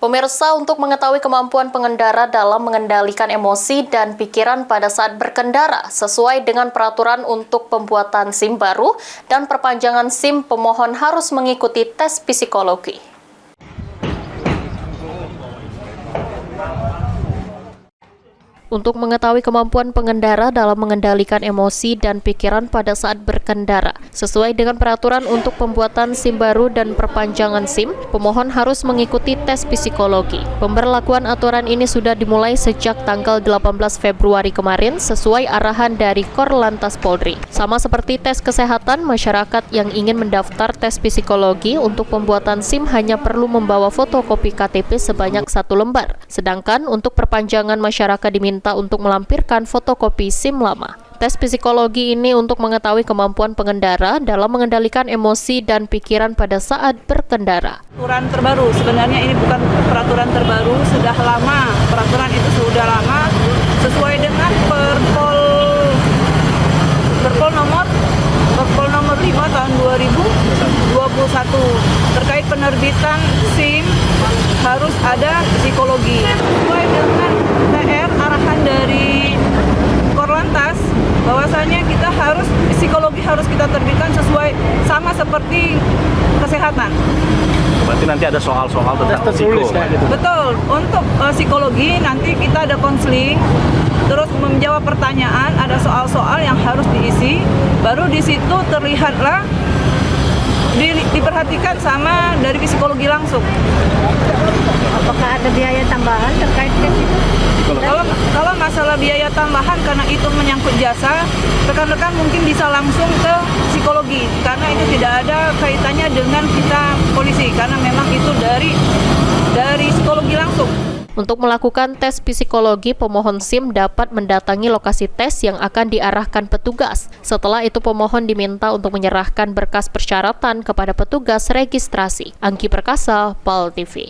Pemirsa, untuk mengetahui kemampuan pengendara dalam mengendalikan emosi dan pikiran pada saat berkendara sesuai dengan peraturan untuk pembuatan SIM baru dan perpanjangan SIM, pemohon harus mengikuti tes psikologi. Untuk mengetahui kemampuan pengendara dalam mengendalikan emosi dan pikiran pada saat berkendara, sesuai dengan peraturan untuk pembuatan SIM baru dan perpanjangan SIM, pemohon harus mengikuti tes psikologi. Pemberlakuan aturan ini sudah dimulai sejak tanggal 18 Februari kemarin sesuai arahan dari Korlantas Polri. Sama seperti tes kesehatan, masyarakat yang ingin mendaftar tes psikologi untuk pembuatan SIM hanya perlu membawa fotokopi KTP sebanyak 1 lembar. Sedangkan untuk perpanjangan, masyarakat diminta untuk melampirkan fotokopi SIM lama. Tes psikologi ini untuk mengetahui kemampuan pengendara dalam mengendalikan emosi dan pikiran pada saat berkendara. Peraturan terbaru, sebenarnya ini bukan peraturan terbaru, sudah lama. Peraturan itu sudah lama sesuai dengan Perpol nomor 5 tahun 2021 terkait penerbitan SIM harus ada psikologi. Sesuai dengan PR arahan dari Korlantas bahwasanya kita harus psikologi harus kita terbitkan sesuai sama seperti kesehatan. Berarti nanti ada soal-soal tentang psikologi. Betul, untuk psikologi nanti kita ada konseling, terus menjawab pertanyaan, ada soal-soal yang harus diisi, baru di situ terlihatlah diperhatikan sama dari psikologi langsung. Apakah ada biaya tambahan terkait tes itu? Kalau masalah biaya tambahan karena itu menyangkut jasa, rekan-rekan mungkin bisa langsung ke psikologi karena itu tidak ada kaitannya dengan kita polisi karena memang itu dari psikologi langsung. Untuk melakukan tes psikologi, pemohon SIM dapat mendatangi lokasi tes yang akan diarahkan petugas. Setelah itu, pemohon diminta untuk menyerahkan berkas persyaratan kepada petugas registrasi. Anggi Perkasa, PAL TV.